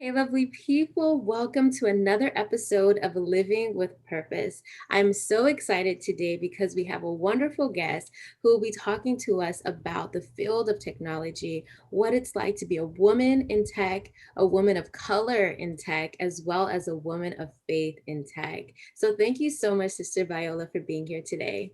Hey, lovely people. Welcome to another episode of Living with Purpose. I'm so excited today because we have a wonderful guest who will be talking to us about the field of technology, what it's like to be a woman in tech, a woman of color in tech, as well as a woman of faith in tech. So, thank you so much, Sister Viola, for being here today.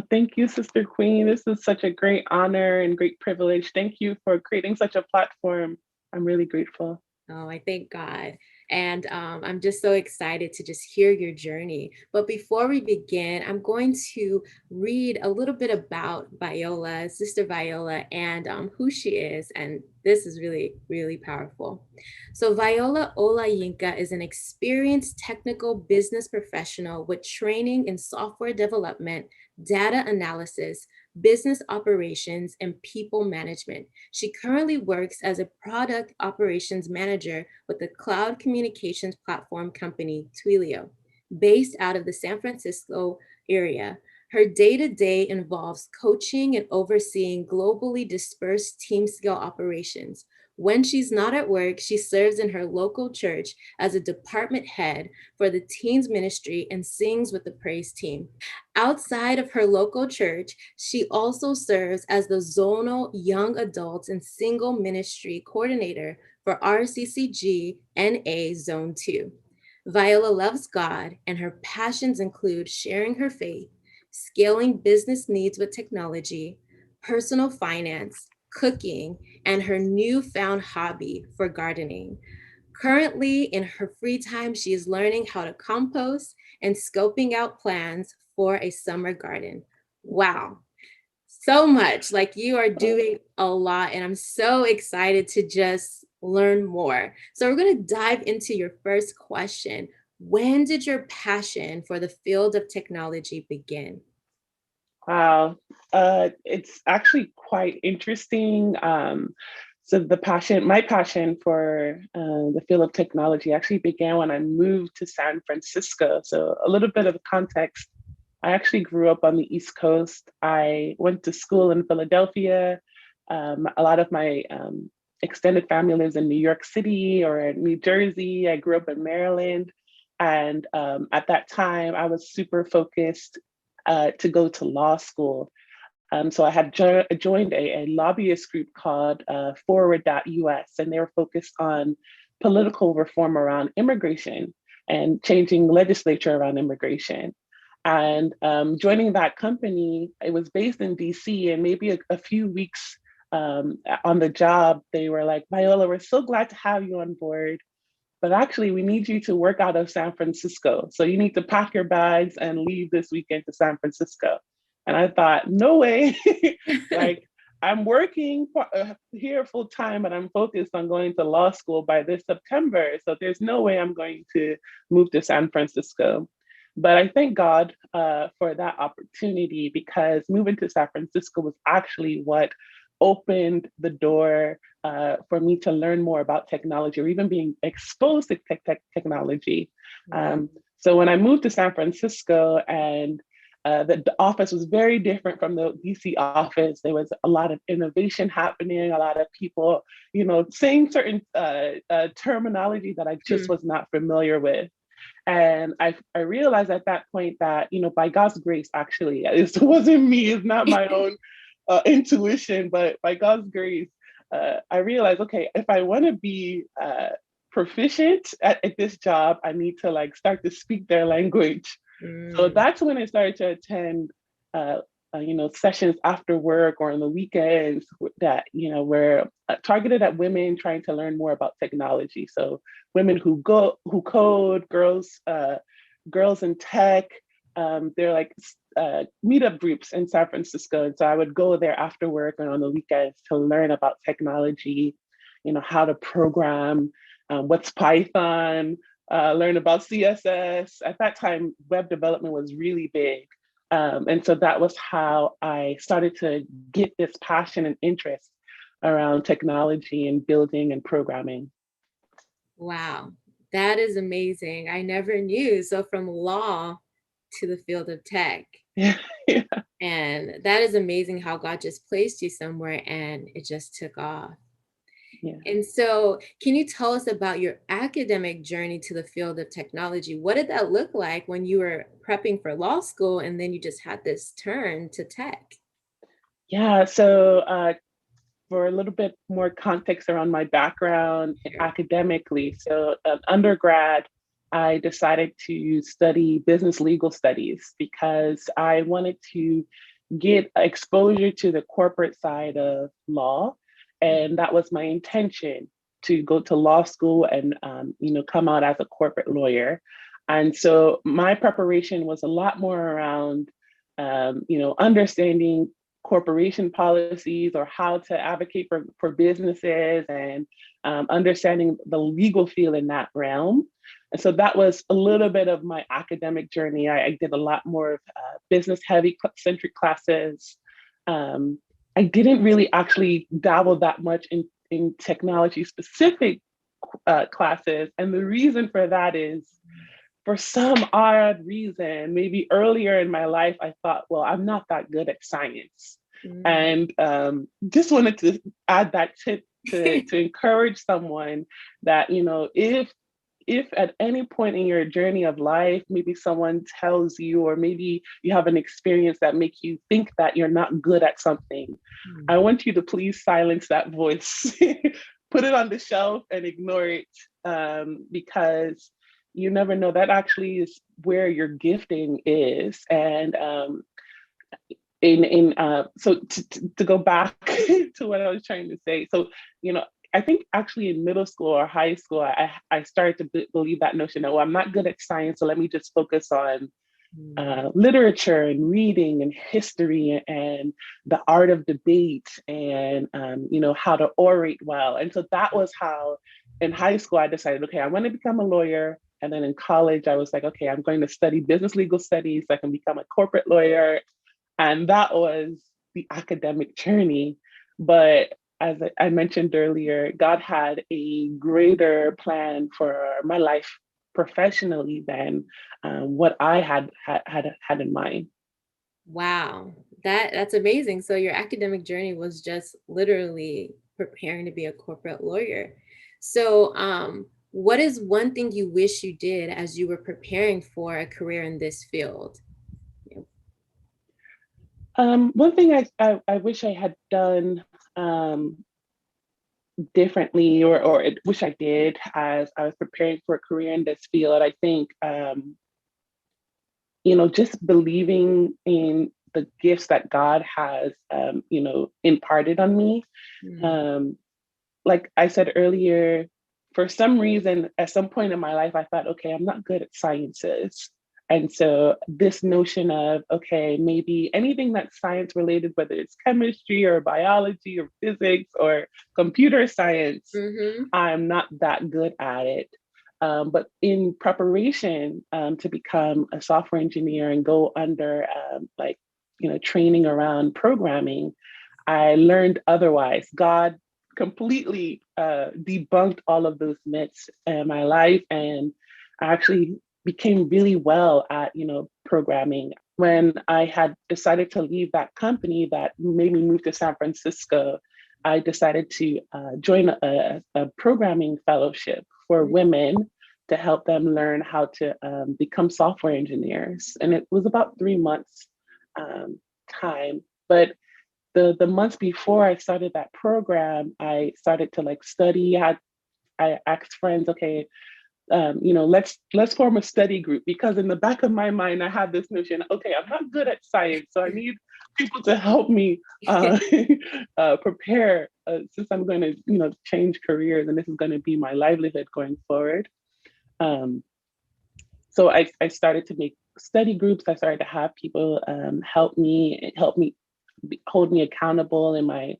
Thank you, Sister Queen. This is such a great honor and great privilege. Thank you for creating such a platform. I'm really grateful. Oh, I thank God. And I'm just so excited to just hear your journey. But before we begin, I'm going to read a little bit about Viola, Sister Viola, and who she is. And this is really, really powerful. So, Viola Olayinka is an experienced technical business professional with training in software development, data analysis, business operations, and people management. She currently works as a product operations manager with the cloud communications platform company Twilio, based out of the San Francisco area. Her day to day involves coaching and overseeing globally dispersed team scale operations. When she's not at work, she serves in her local church as a department head for the teens ministry and sings with the praise team. Outside of her local church, she also serves as the zonal young adults and single ministry coordinator for RCCG NA Zone 2. Viola loves God, and her passions include sharing her faith, scaling business needs with technology, personal finance, cooking, and her newfound hobby for gardening. Currently, in her free time, she is learning how to compost and scoping out plans for a summer garden. Wow, so much. Like you are doing a lot, and I'm so excited to just learn more. So, we're going to dive into your first question. When did your passion for the field of technology begin? Wow. It's actually quite interesting. My passion for the field of technology actually began when I moved to San Francisco. So, a little bit of context. I actually grew up on the East Coast. I went to school in Philadelphia. A lot of my extended family lives in New York City or New Jersey. I grew up in Maryland. And at that time, I was super focused to go to law school. So I had joined a lobbyist group called Forward.us, and they were focused on political reform around immigration and changing legislature around immigration. And joining that company, it was based in DC, and maybe a few weeks on the job, they were like, Viola, we're so glad to have you on board. But actually, we need you to work out of San Francisco. So you need to pack your bags and leave this weekend to San Francisco. And I thought, no way. Like, I'm working here full time, but I'm focused on going to law school by this September. So there's no way I'm going to move to San Francisco. But I thank God for that opportunity because moving to San Francisco was actually what opened the door for me to learn more about technology or even being exposed to technology. Wow. So when I moved to San Francisco and the office was very different from the DC office. There was a lot of innovation happening, a lot of people, saying certain terminology that I just was not familiar with. And I realized at that point that, by God's grace, actually, it wasn't me, it's not my own intuition, but by God's grace, I realized, okay, if I want to be proficient at this job, I need to like start to speak their language. So Mm. that's when I started to attend, sessions after work or on the weekends that, were targeted at women trying to learn more about technology. So women who code, girls in tech. They're like meetup groups in San Francisco. And so I would go there after work and on the weekends to learn about technology, how to program, what's Python, learn about CSS. At that time, web development was really big. And so that was how I started to get this passion and interest around technology and building and programming. Wow, that is amazing. I never knew. So, from law to the field of tech. Yeah. Yeah. And that is amazing how God just placed you somewhere and it just took off. Yeah. And so, can you tell us about your academic journey to the field of technology? What did that look like when you were prepping for law school and then you just had this turn to tech? Yeah. So for a little bit more context around my background Sure. academically. So, undergrad, I decided to study business legal studies because I wanted to get exposure to the corporate side of law. And that was my intention to go to law school and, come out as a corporate lawyer. And so my preparation was a lot more around, understanding corporation policies or how to advocate for businesses and understanding the legal field in that realm. And so that was a little bit of my academic journey. I did a lot more of business heavy centric classes. Um, I didn't really actually dabble that much in technology specific classes. And the reason for that is for some odd reason, maybe earlier in my life, I thought, well, I'm not that good at science. Mm. And just wanted to add that tip to encourage someone that, if at any point in your journey of life, maybe someone tells you, or maybe you have an experience that makes you think that you're not good at something, I want you to please silence that voice, put it on the shelf and ignore it, because you never know. That actually is where your gifting is. And in so to go back to what I was trying to say. So, I think actually in middle school or high school, I started to believe that notion that, well, I'm not good at science, so let me just focus on Mm. literature and reading and history and the art of debate and, how to orate well. And so that was how in high school I decided, okay, I want to become a lawyer. And then in college, I was like, okay, I'm going to study business legal studies so I can become a corporate lawyer. And that was the academic journey. But as I mentioned earlier, God had a greater plan for my life professionally than what I had in mind. Wow, that's amazing. So your academic journey was just literally preparing to be a corporate lawyer. So, what is one thing you wish you did as you were preparing for a career in this field? Yeah. One thing I wish I had done differently, or wish I did as I was preparing for a career in this field, I think, just believing in the gifts that God has, imparted on me. Mm. Um, like I said earlier, for some reason, at some point in my life, I thought, okay, I'm not good at sciences. And so this notion of, okay, maybe anything that's science related, whether it's chemistry or biology or physics or computer science, Mhm. I'm not that good at it. But in preparation to become a software engineer and go under training around programming, I learned otherwise. God completely debunked all of those myths in my life, and I actually became really well at programming. When I had decided to leave that company that made me move to San Francisco, I decided to join a programming fellowship for women to help them learn how to become software engineers. And it was about 3 months time. But the months before I started that program, I started to like study. I asked friends, okay, let's form a study group, because in the back of my mind I had this notion, okay, I'm not good at science, so I need people to help me prepare, since I'm going to change careers and this is going to be my livelihood going forward. Um, so I started to make study groups. I started to have people help me hold me accountable in my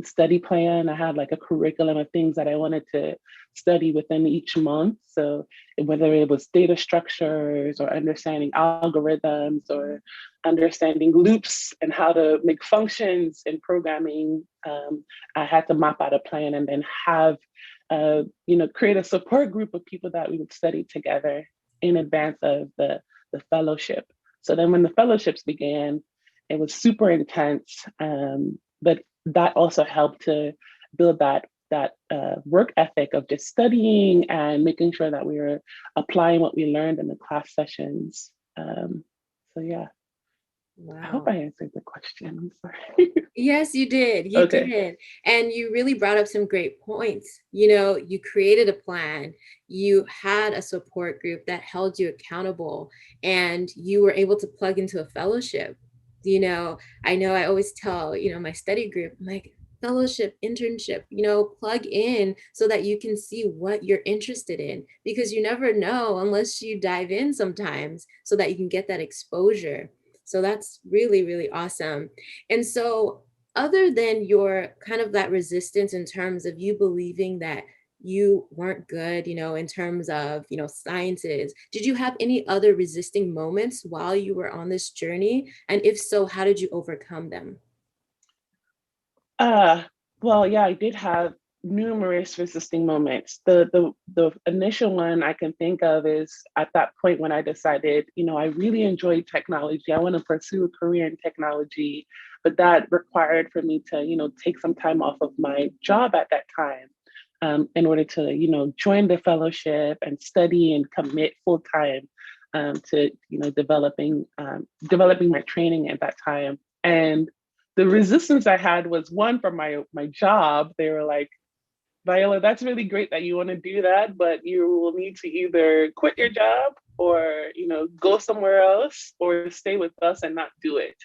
study plan. I had like a curriculum of things that I wanted to study within each month. So whether it was data structures or understanding algorithms or understanding loops and how to make functions in programming, I had to map out a plan and then have, create a support group of people that we would study together in advance of the fellowship. So then when the fellowships began, it was super intense. But that also helped to build that work ethic of just studying and making sure that we were applying what we learned in the class sessions. So yeah, I hope I Wow. answered the question. I'm sorry. Yes, you did. You Okay. did. And you really brought up some great points. You know, you created a plan, you had a support group that held you accountable, and you were able to plug into a fellowship. I know I always tell, my study group, I'm like, fellowship, internship, plug in so that you can see what you're interested in, because you never know unless you dive in sometimes, so that you can get that exposure. So that's really, really awesome. And so, other than your kind of that resistance in terms of you believing that you weren't good, in terms of, sciences, did you have any other resisting moments while you were on this journey? And if so, how did you overcome them? Uh, well, yeah, I did have numerous resisting moments. The initial one I can think of is at that point when I decided, I really enjoy technology. I want to pursue a career in technology, but that required for me to, take some time off of my job at that time. In order to, join the fellowship and study and commit full time to, developing my training at that time. And the resistance I had was one from my job. They were like, Viola, that's really great that you want to do that, but you will need to either quit your job or go somewhere else or stay with us and not do it.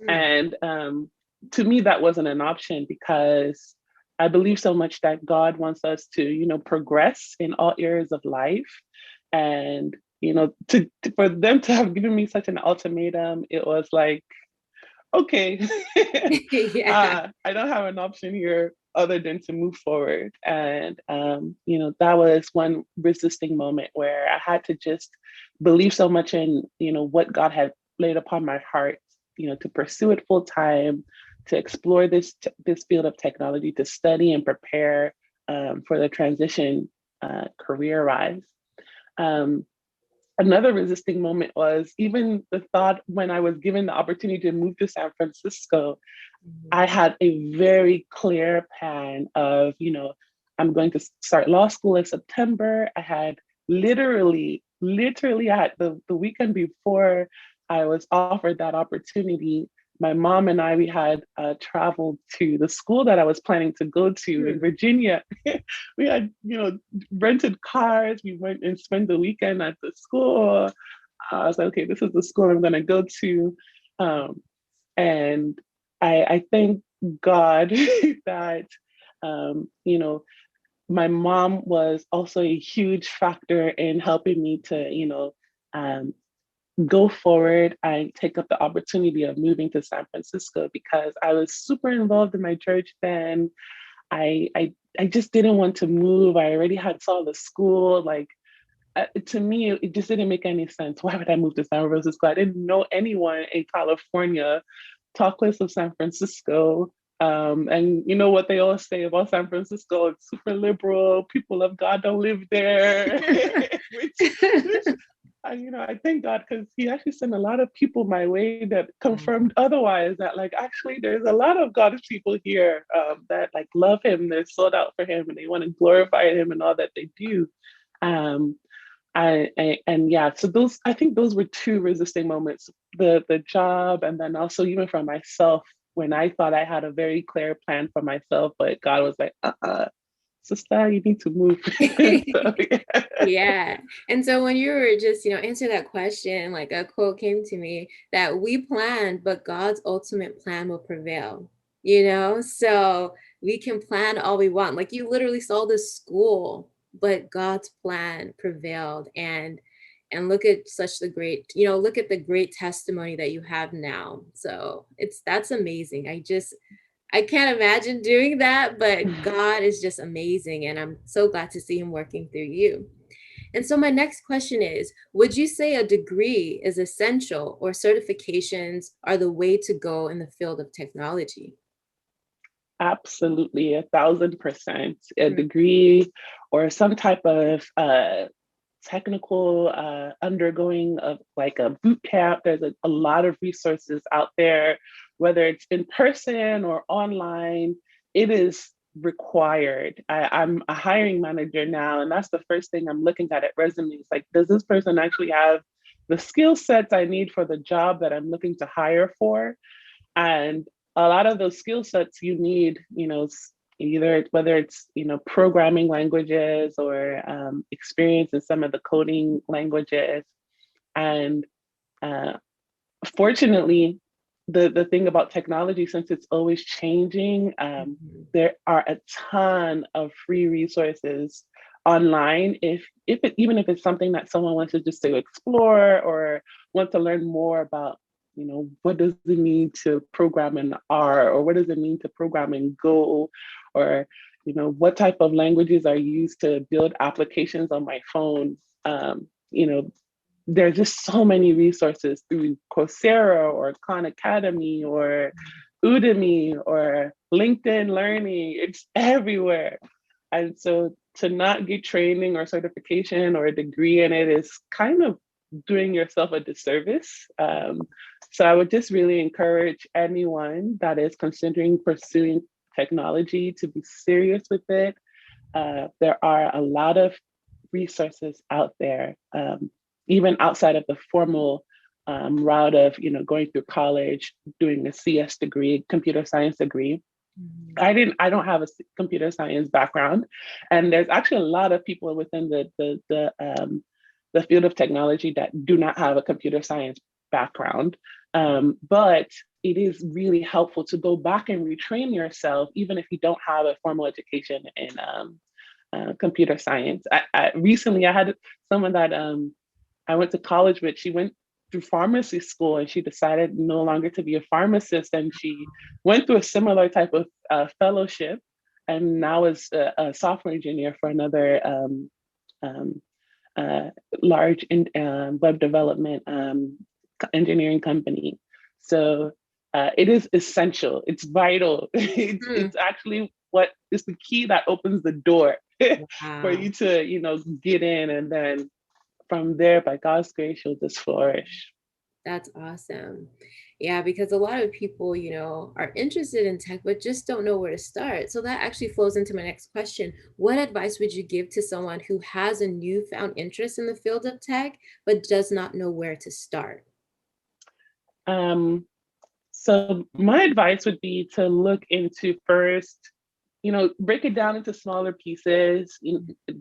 Hmm. And to me, that wasn't an option because I believe so much that God wants us to progress in all areas of life. And for them to have given me such an ultimatum, it was like, okay, Yeah. I don't have an option here other than to move forward. And, that was one resisting moment where I had to just believe so much in, what God had laid upon my heart, to pursue it full time, to explore this field of technology, to study and prepare for the transition career wise. Um, Another resisting moment was even the thought when I was given the opportunity to move to San Francisco. I Mhm. had a very clear plan of, I'm going to start law school in September. I had literally, I had the weekend before I was offered that opportunity. My mom and I, we had traveled to the school that I was planning to go to in Hmm. Virginia. We had, rented cars. We went and spent the weekend at the school. I was like, okay, this is the school I'm going to go to. Um, and I thank God that, you know, my mom was also a huge factor in helping me to, um, go forward and take up the opportunity of moving to San Francisco because I was super involved in my church then. I, I, I just didn't want to move. I already had saw the school. Like to me, it just didn't make any sense. Why would I move to San Francisco? I didn't know anyone in California. Talk less of San Francisco. And you know what they always say about San Francisco? It's super liberal. People of God don't live there, which I thank God because He actually sent a lot of people my way that confirmed otherwise. That like actually there's a lot of God's people here that like love Him. They're sold out for Him and they want to glorify Him and all that they do. Um, and yeah, so those I think those were two resisting moments: the job, and then also even for myself when I thought I had a very clear plan for myself, but God was like, sister, you need to move. So, yeah. Yeah. And so when you were just, answering that question, like a quote came to me that we planned, but God's ultimate plan will prevail, So we can plan all we want. Like you literally saw the school, but God's plan prevailed. And look at such the great, look at the great testimony that you have now. So that's amazing. I can't imagine doing that, but God is just amazing. And I'm so glad to see him working through you. And so, my next question is, would you say a degree is essential or certifications are the way to go in the field of technology? Absolutely, 1,000%. A Mm. degree or some type of technical undergoing of like a boot camp. There's a lot of resources out there whether it's in person or online, it is required. I'm a hiring manager now, and that's the first thing I'm looking at resumes. Like, does this person actually have the skill sets I need for the job that I'm looking to hire for? And a lot of those skill sets you need, either whether it's programming languages or experience in some of the coding languages. And uh, fortunately, the thing about technology, since it's always changing, Mhm. there are a ton of free resources online. Even if it's something that someone wants to just to explore or want to learn more about, what does it mean to program in R, or what does it mean to program in Go, or what type of languages are used to build applications on my phone. Um, you know, there's just so many resources through Coursera or Khan Academy or Udemy or LinkedIn Learning. It's everywhere. And so to not get training or certification or a degree in it is kind of doing yourself a disservice. So I would just really encourage anyone that is considering pursuing technology to be serious with it. There are a lot of resources out there, even outside of the formal route of going through college, doing a CS degree, computer science degree. Mhm. I don't have a computer science background, and there's actually a lot of people within the field of technology that do not have a computer science background. But it is really helpful to go back and retrain yourself, even if you don't have a formal education in computer science. Recently I had someone that I went to college with. She went through pharmacy school and she decided no longer to be a pharmacist, and she went through a similar type of fellowship, and now is a software engineer for another um, uh, large web development engineering company. So it is essential. It's vital. Hmm. It's actually what is the key that opens the door for Wow. you to, get in, and then from there, by God's grace, you'll just flourish. That's awesome. Yeah, because a lot of people, are interested in tech, but just don't know where to start. So that actually flows into my next question. What advice would you give to someone who has a newfound interest in the field of tech, but does not know where to start? Um, so my advice would be to look into first, break it down into smaller pieces.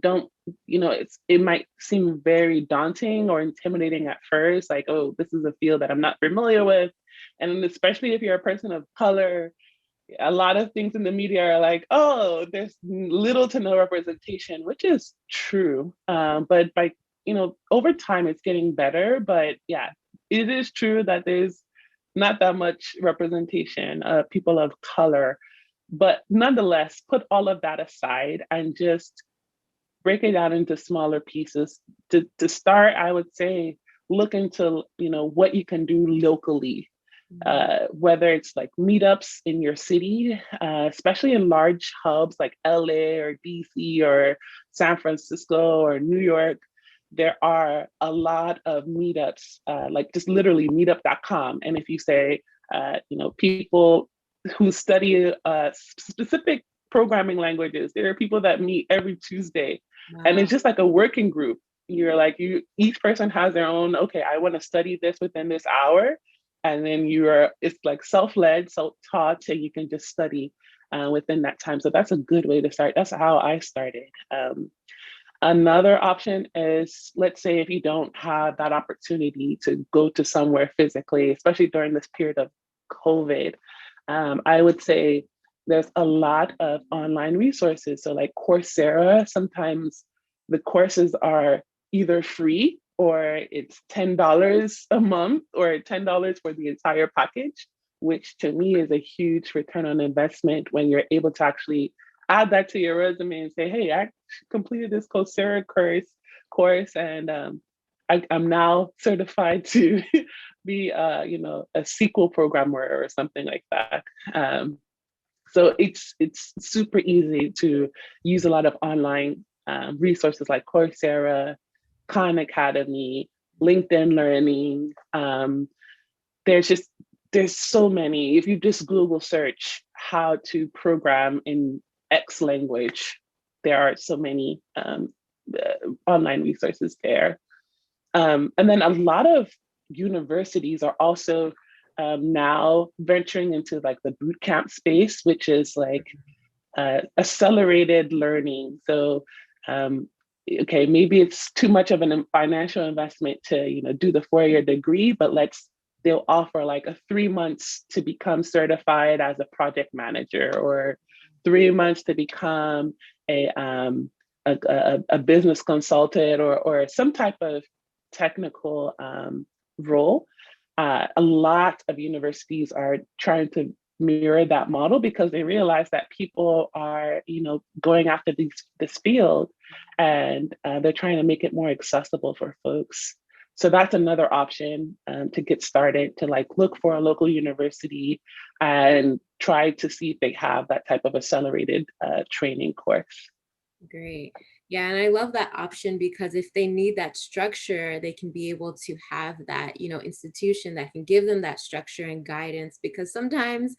Don't, it might seem very daunting or intimidating at first, like, oh, this is a field that I'm not familiar with. And especially if you're a person of color, a lot of things in the media are like, oh, there's little to no representation, which is true. But over time, it's getting better. But yeah, it is true that there's not that much representation of people of color. But nonetheless, put all of that aside and just break it down into smaller pieces. To start, I would say look into what you can do locally, Mhm. whether it's like meetups in your city, especially in large hubs like LA or DC or San Francisco or New York. There are a lot of meetups, like just literally meetup.com. And if you say, people who study specific programming languages, there are people that meet every Tuesday. And Wow. it's just like a working group. You're like, each person has their own, okay, I want to study this within this hour, and then it's like self-led, self-taught, and you can just study within that time. So that's a good way to start. That's how I started. Another option is, let's say if you don't have that opportunity to go to somewhere physically, especially during this period of COVID, I would say there's a lot of online resources. So like Coursera, sometimes the courses are either free or it's $10 a month or $10 for the entire package, which to me is a huge return on investment when you're able to actually add that to your resume and say, hey, I completed this Coursera course, and I'm now certified to be, a SQL programmer or something like that. So it's super easy to use a lot of online resources like Coursera, Khan Academy, LinkedIn Learning. There's just there's so many. If you just Google search how to program in X language, there are so many online resources there. And then a lot of universities are also now venturing into like the boot camp space, which is like accelerated learning. So, okay, maybe it's too much of a financial investment to, do the 4-year degree, but they'll offer like a 3 months to become certified as a project manager, or 3 months to become a business consultant, or some type of technical role. A lot of universities are trying to mirror that model because they realize that people are, going after this field, and they're trying to make it more accessible for folks. So that's another option to get started, to like look for a local university and try to see if they have that type of accelerated training course. Great. Yeah, and I love that option because if they need that structure, they can be able to have that, institution that can give them that structure and guidance, because sometimes,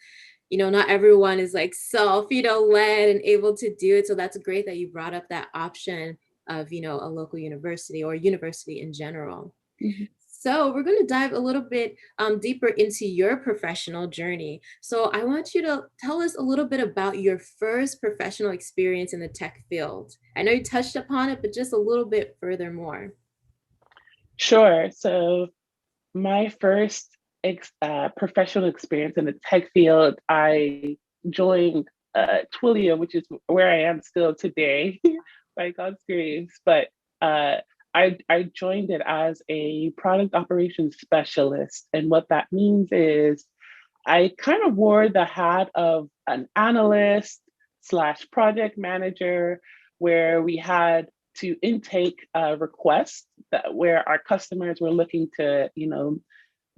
not everyone is like self, led and able to do it. So that's great that you brought up that option of, a local university or university in general. Mhm. So we're going to dive a little bit deeper into your professional journey. So I want you to tell us a little bit about your first professional experience in the tech field. I know you touched upon it, but just a little bit further more. Sure. So my first professional experience in the tech field, I joined Twilio, which is where I am still today, by God's grace. But I joined it as a product operations specialist. And what that means is I kind of wore the hat of an analyst slash project manager, where we had to intake requests where our customers were looking to,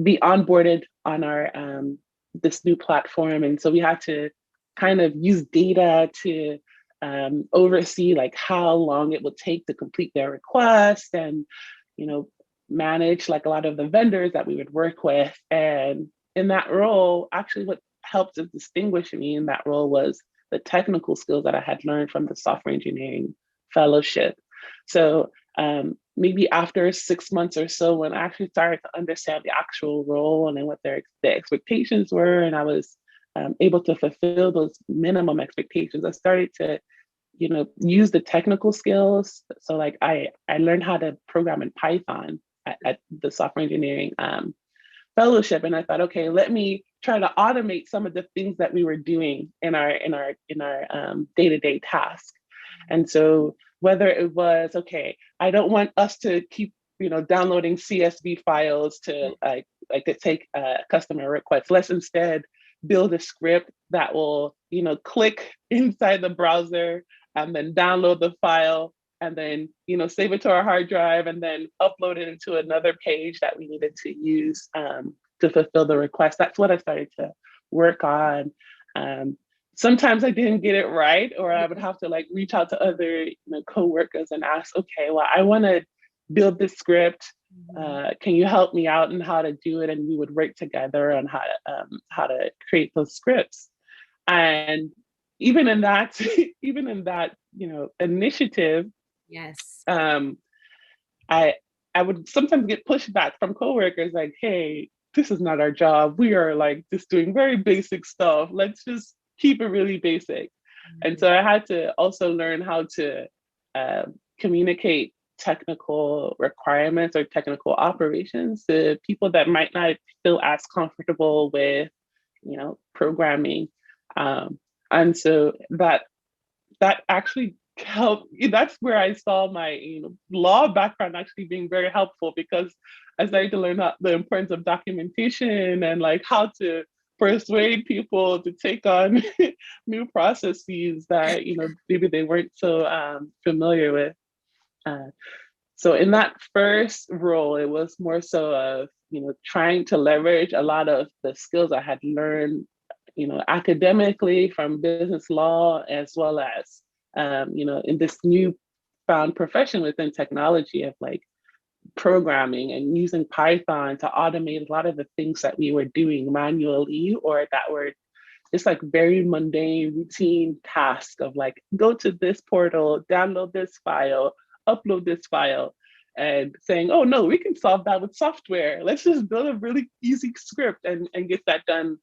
be onboarded on our this new platform. And so we had to kind of use data to oversee like how long it would take to complete their request, and manage like a lot of the vendors that we would work with. And in that role, actually what helped to distinguish me in that role was the technical skills that I had learned from the software engineering fellowship. So maybe after 6 months or so, when I actually started to understand the actual role and then what the expectations were, and I was able to fulfill those minimum expectations, I started to, use the technical skills. So like I learned how to program in Python at the software engineering fellowship, and I thought, okay, let me try to automate some of the things that we were doing in our day-to-day task. And so whether it was, okay, I don't want us to keep, downloading CSV files to to take customer requests. Let's instead build a script that will, click inside the browser and then download the file, and then, save it to our hard drive, and then upload it into another page that we needed to use to fulfill the request. That's what I started to work on. Sometimes I didn't get it right, or I would have to like reach out to other coworkers and ask, okay, well, I want to build this script. Can you help me out in how to do it? And we would work together on how to create those scripts. And even in that, even in that, initiative, Yes. I I would sometimes get pushback from coworkers like, hey, this is not our job. We are like just doing very basic stuff. Let's just keep it really basic. And so I had to also learn how to communicate technical requirements or technical operations to people that might not feel as comfortable with, programming. And so that actually helped. That's where I saw my law background actually being very helpful, because I started to learn the importance of documentation and like how to persuade people to take on new processes that maybe they weren't so familiar with. Uh, so in that first role, it was more so of trying to leverage a lot of the skills I had learned academically from business law, as well as in this new found profession within technology, of like programming and using Python to automate a lot of the things that we were doing manually or that were just like very mundane routine task of like go to this portal, download this file, upload this file, and saying, oh no, we can solve that with software. Let's just build a really easy script and get that done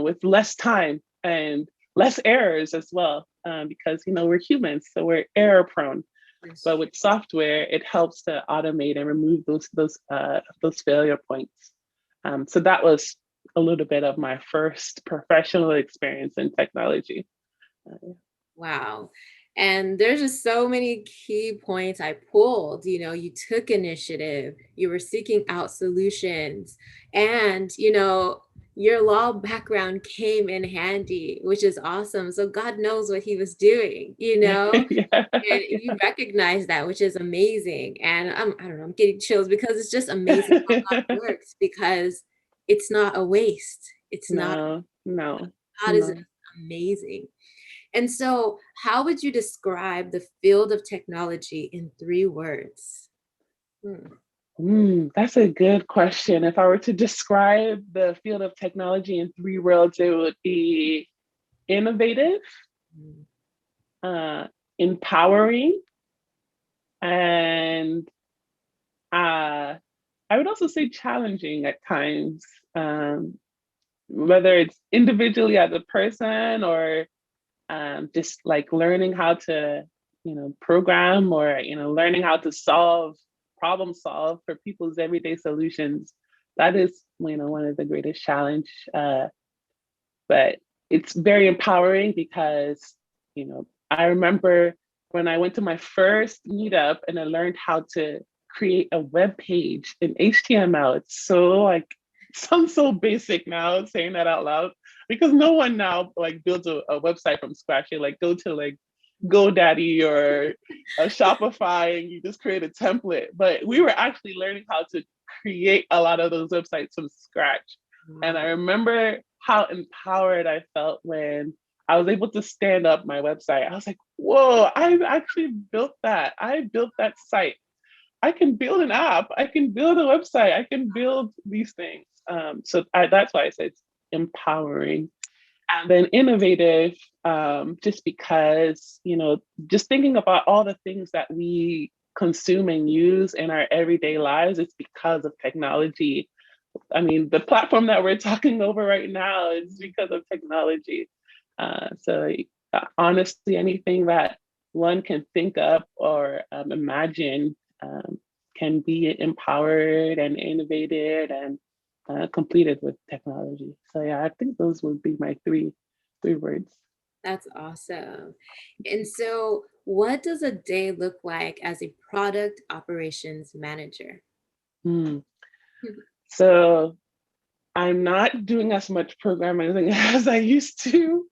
with less time and less errors as well, because we're humans, so we're error prone. But with software, it helps to automate and remove those failure points. So that was a little bit of my first professional experience in technology. Wow. And there's just so many key points I pulled. You took initiative, you were seeking out solutions, and, your law background came in handy, which is awesome. So God knows what he was doing, Yeah. and you recognize that, which is amazing. And I don't know, I'm getting chills because it's just amazing how God works, because it's not a waste. It's not, No, no, God is no. amazing. And so, how would you describe the field of technology in 3 words? Hmm. That's a good question. If I were to describe the field of technology in 3 words, it would be innovative, Mm. uh, empowering, and I would also say challenging at times, whether it's individually as a person or just like learning how to, program or, learning how to problem solve for people's everyday solutions. That is, one of the greatest challenge. But it's very empowering because, I remember when I went to my first meetup and I learned how to create a web page in HTML. It's so like sounds so basic now saying that out loud because no one now like builds a website from scratch. You like go to like GoDaddy or a Shopify and you just create a template. But we were actually learning how to create a lot of those websites from scratch. And I Wow. remember how empowered I felt when I was able to stand up my website. I was like, whoa, I actually built that. I built that site. I can build an app. I can build a website. I can build these things. That's why I said it's empowering. And then innovative, just because, just thinking about all the things that we consume and use in our everyday lives, it's because of technology. I mean, the platform that we're talking over right now is because of technology. Honestly, anything that one can think up or imagine can be empowered and innovated and completed with technology. So yeah, I think those would be my three words. That's awesome. And so, what does a day look like as a product operations manager? Hmm. So I'm not doing as much programming as I used to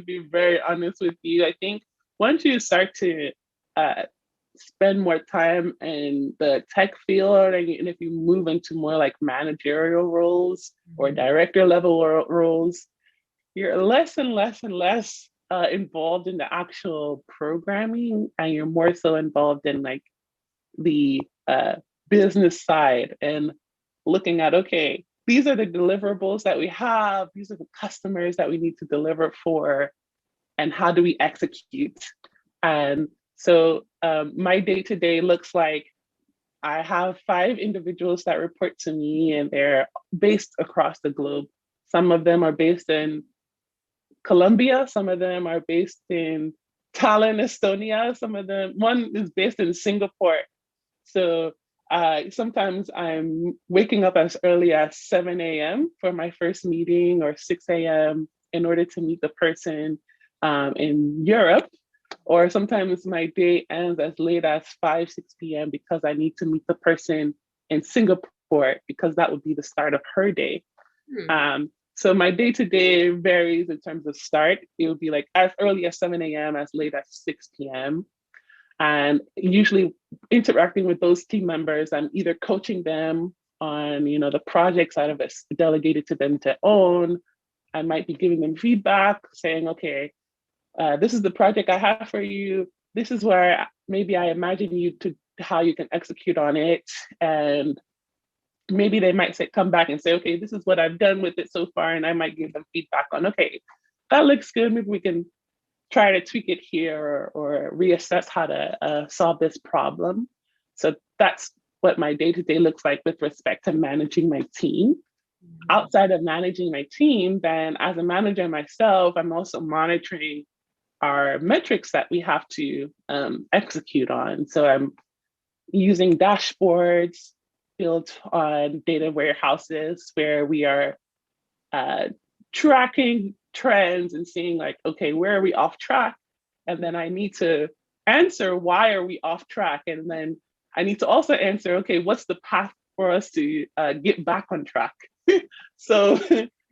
be very honest with you. I think once you start to uh, spend more time in the tech field, and if you move into more like managerial roles or Mhm. director level roles, you're less and less and less involved in the actual programming, and you're more so involved in like the business side and looking at, okay, these are the deliverables that we have, these are the customers that we need to deliver for, and how do we execute? And so my day to day looks like I have 5 individuals that report to me, and they're based across the globe. Some of them are based in Colombia, some of them are based in Tallinn, Estonia, one is based in Singapore. So sometimes I'm waking up as early as 7 a.m. for my first meeting or 6 a.m. in order to meet the person in Europe. Or sometimes my day ends as late as 5, 6 p.m. because I need to meet the person in Singapore because that would be the start of her day. Hmm. So my day to day varies in terms of start. It would be like as early as 7 a.m., as late as 6 p.m. And usually interacting with those team members, I'm either coaching them on, the projects that I've delegated to them to own. I might be giving them feedback saying, okay, this is the project I have for you. This is where maybe I imagine you to how you can execute on it. And maybe they might say, come back and say, okay, this is what I've done with it so far. And I might give them feedback on, okay, that looks good. Maybe we can try to tweak it here, or reassess how to solve this problem. So that's what my day-to-day looks like with respect to managing my team. Mhm. Outside of managing my team, then as a manager myself, I'm also monitoring our metrics that we have to execute on. So I'm using dashboards built on data warehouses where we are uh, tracking trends and seeing like, okay, where are we off track? And then I need to answer, why are we off track? And then I need to also answer, okay, what's the path for us to get back on track? So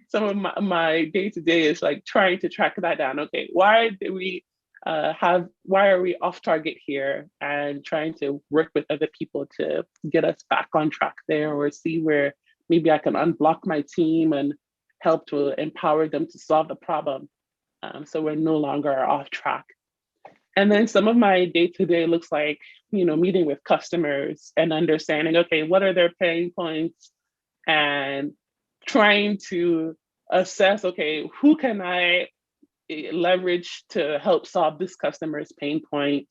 some of my day to day is like trying to track that down. Okay, why do we why are we off target here? And trying to work with other people to get us back on track there, or see where maybe I can unblock my team and help to empower them to solve the problem. So we're no longer off track. And then some of my day to day looks like, meeting with customers and understanding, okay, what are their pain points, and trying to assess, okay, who can I leverage to help solve this customer's pain point.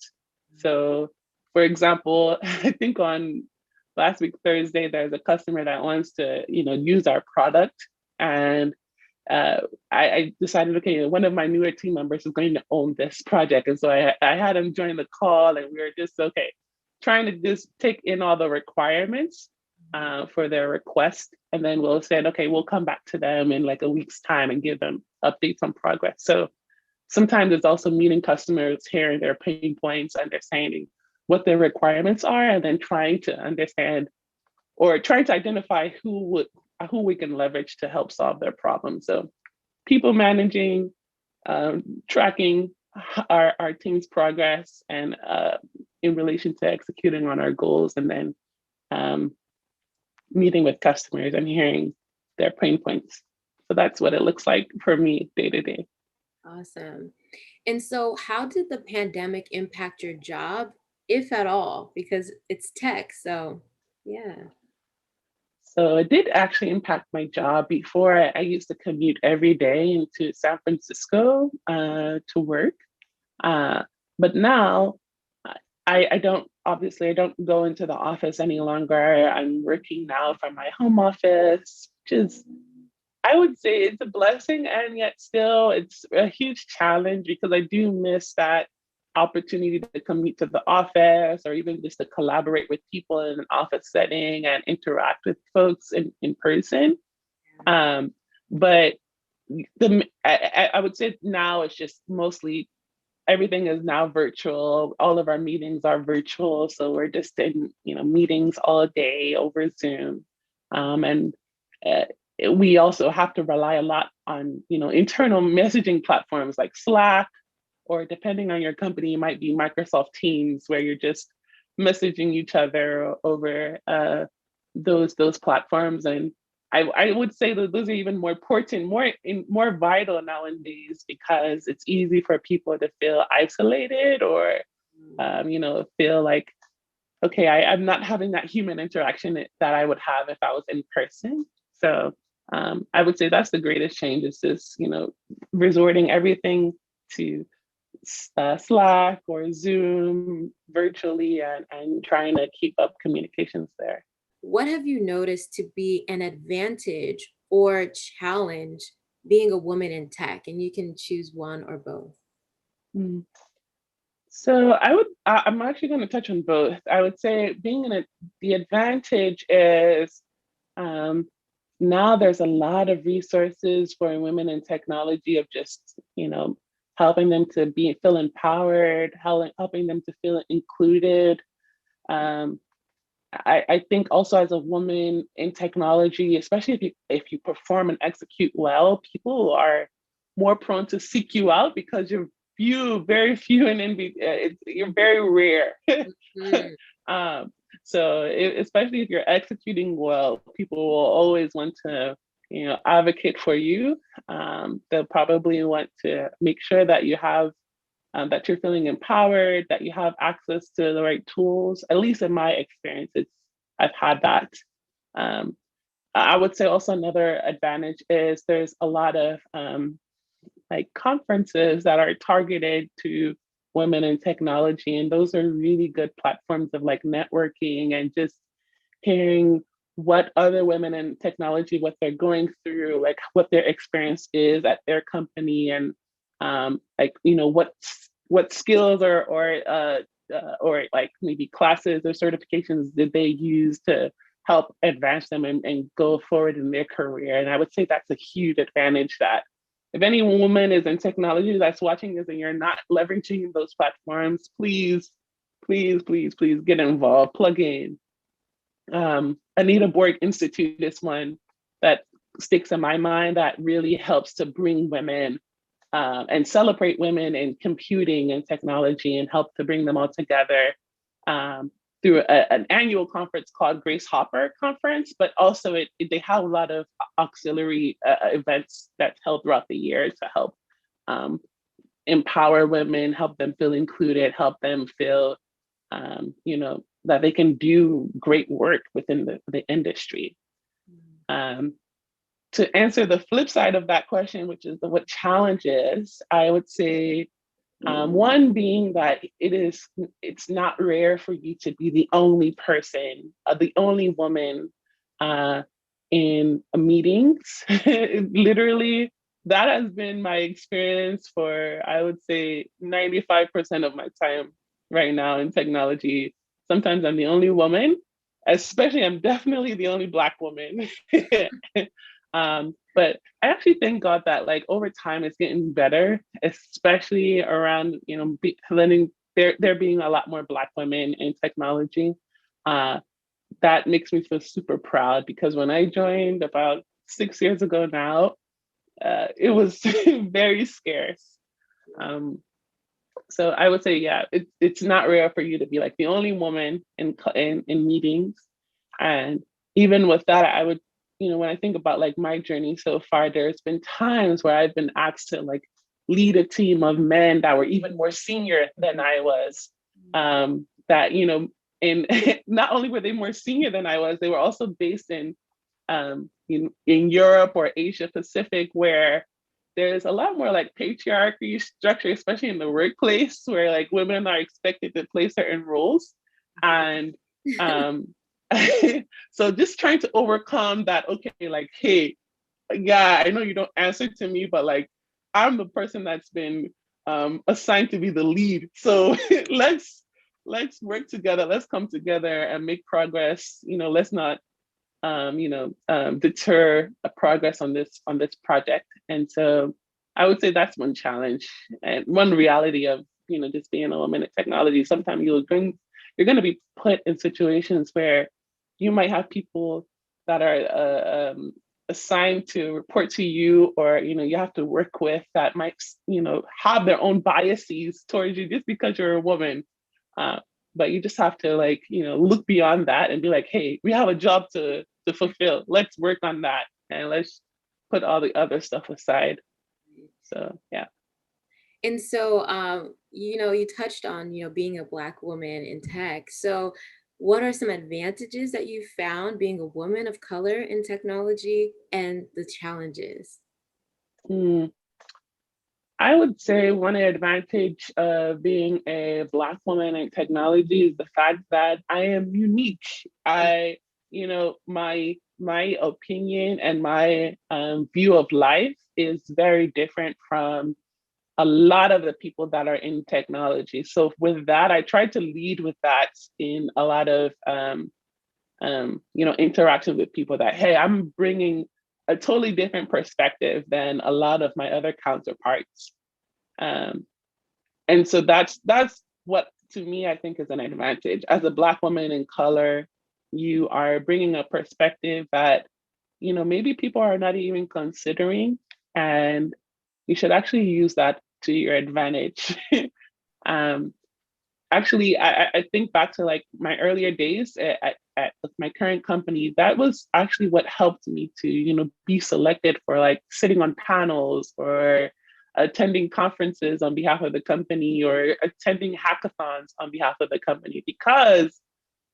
So, for example, I think on last week Thursday, there's a customer that wants to, use our product, and uh, I decided, okay, one of my newer team members is going to own this project. And so I had him join the call, and we were just, okay, trying to just take in all the requirements for their request. And then we'll say, okay, we'll come back to them in like a week's time and give them updates on progress. So sometimes it's also meeting customers, hearing their pain points, understanding what their requirements are, and then trying to understand or trying to identify who we can leverage to help solve their problems. So people managing, tracking our team's progress, and in relation to executing on our goals, and then um, meeting with customers and hearing their pain points. So that's what it looks like for me day to day. Awesome. And so, how did the pandemic impact your job, if at all? Because it's tech. So, yeah. So it did actually impact my job. Before, I used to commute every day into San Francisco to work. Uh, but now I don't, obviously, I don't go into the office any longer. I'm working now from my home office, which is, I would say it's a blessing, and yet still it's a huge challenge because I do miss that opportunity to commute to the office, or even just to collaborate with people in an office setting and interact with folks in person. Um, but I would say now it's just mostly everything is now virtual. All of our meetings are virtual. So we're just in, meetings all day over Zoom. And uh, we also have to rely a lot on, internal messaging platforms like Slack, or depending on your company, it might be Microsoft Teams, where you're just messaging each other over those platforms. And I would say that those are even more important, more vital nowadays, because it's easy for people to feel isolated, or feel like, okay, I'm not having that human interaction that I would have if I was in person. So I would say that's the greatest change, is just, resorting everything to Slack or Zoom virtually, and trying to keep up communications there. What have you noticed to be an advantage or challenge being a woman in tech? And you can choose one or both. Mm. So I'm actually going to touch on both. I would say the advantage is um, now there's a lot of resources for women in technology, of just, helping them to feel empowered, helping them to feel included. Um, I think also, as a woman in technology, especially if you perform and execute well, people are more prone to seek you out, because very few and you're very rare. Mhm. um, so especially if you're executing well, people will always want to, advocate for you. They'll probably want to make sure that you have that you're feeling empowered, that you have access to the right tools. At least in my experience, I've had that. Um, I would say also another advantage is there's a lot of like conferences that are targeted to women in technology, and those are really good platforms of like networking and just hearing what other women in technology, what they're going through, like what their experience is at their company, and like what skills or like maybe classes or certifications did they use to help advance them and go forward in their career. And I would say that's a huge advantage that if any woman is in technology that's watching this and you're not leveraging those platforms, please, please, please, please get involved, plug in. Anita Borg Institute is one that sticks in my mind that really helps to bring women and celebrate women in computing and technology and help to bring them all together through an annual conference called Grace Hopper Conference, but also they have a lot of auxiliary events that's held throughout the year to help um, empower women, help them feel included, help them feel, that they can do great work within the industry. Um, to answer the flip side of that question, which is what challenges, I would say one being that it's not rare for you to be the only person, the only woman in meetings. Literally, that has been my experience for, I would say, 95% of my time right now in technology. Sometimes I'm the only woman, especially I'm definitely the only Black woman. But I actually thank God that like over time it's getting better, especially around letting there being a lot more Black women in technology. Uh, that makes me feel super proud because when I joined about 6 years ago now, it was very scarce. Um, so I would say, yeah, it's not rare for you to be like the only woman in meetings, and even with that, I would, when I think about like my journey so far, there's been times where I've been asked to like lead a team of men that were even more senior than I was. That and not only were they more senior than I was, they were also based in Europe or Asia Pacific, where there's a lot more like patriarchy structure, especially in the workplace, where like women are expected to play certain roles. And um, so just trying to overcome that, okay, like, hey, yeah, I know you don't answer to me, but like, I'm the person that's been assigned to be the lead. So let's work together. Let's come together and make progress. Let's not deter a progress on this project. And so I would say that's one challenge and one reality of just being a woman in technology. Sometimes you're going to be put in situations where you might have people that are assigned to report to you, or you have to work with that might have their own biases towards you just because you're a woman. Uh, but you just have to like look beyond that and be like, hey, we have a job to fulfill. Let's work on that and let's put all the other stuff aside. So yeah. And so, you touched on, being a Black woman in tech. So, what are some advantages that you found being a woman of color in technology and the challenges? Hmm. I would say one advantage of being a Black woman in technology is the fact that I am unique. My opinion and my view of life is very different from a lot of the people that are in technology. So with that, I try to lead with that in a lot of interaction with people that, hey, I'm bringing a totally different perspective than a lot of my other counterparts. Um, and so that's what to me I think is an advantage. As a Black woman in color, you are bringing a perspective that maybe people are not even considering, and you should actually use that to your advantage. um, Actually, I think back to like my earlier days at my current company. That was actually what helped me to be selected for like sitting on panels or attending conferences on behalf of the company or attending hackathons on behalf of the company because,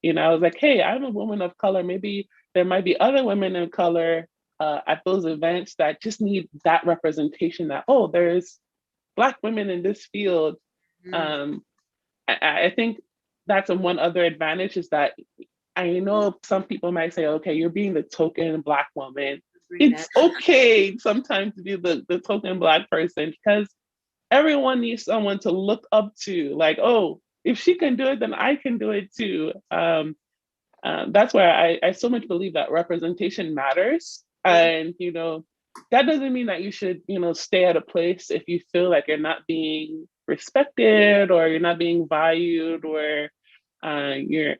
I was like, hey, I'm a woman of color. Maybe there might be other women of color at those events that just need that representation that, oh, there's Black women in this field. Mm, Um, I think that's one other advantage is that I know some people might say, okay, you're being the token Black woman. bring that It's okay sometimes to be the token Black person because everyone needs someone to look up to. Like, oh, if she can do it, then I can do it too. That's why I so much believe that representation matters. up. And, that doesn't mean that you should, stay at a place if you feel like you're not being respected or you're not being valued or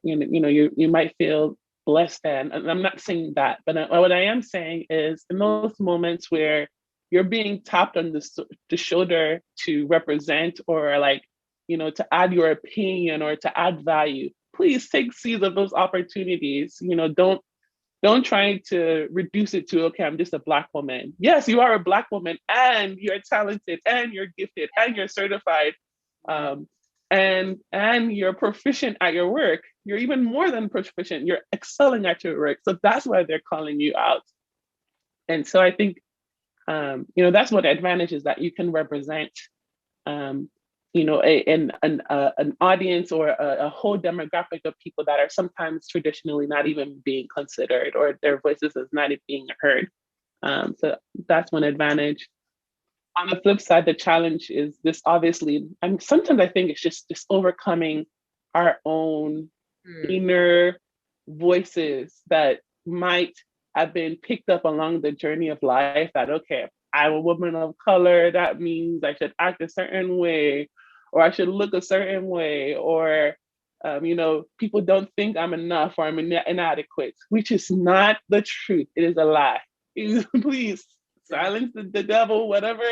you might feel less than. And I'm not saying that, but what I am saying is in those moments where you're being tapped on the shoulder to represent or like, to add your opinion or to add value, please take seize of those opportunities. Don't try to reduce it to, okay, I'm just a Black woman. Yes, you are a Black woman and you're talented and you're gifted and you're certified. Yeah. Um, and you're proficient at your work. You're even more than proficient. You're excelling at your work. So that's why they're calling you out. And so I think that's what the advantage is that you can represent um, an audience or a whole demographic of people that are sometimes traditionally not even being considered or their voices is not even being heard. So that's one advantage. On the flip side, the challenge is this obviously, and sometimes I think it's just overcoming our own Mm, inner voices that might have been picked up along the journey of life that, okay, I'm a woman of color, that means I should act a certain way, or I should look a certain way, or, people don't think I'm enough or I'm inadequate, which is not the truth. It is a lie. Please exactly. silence the devil, whatever,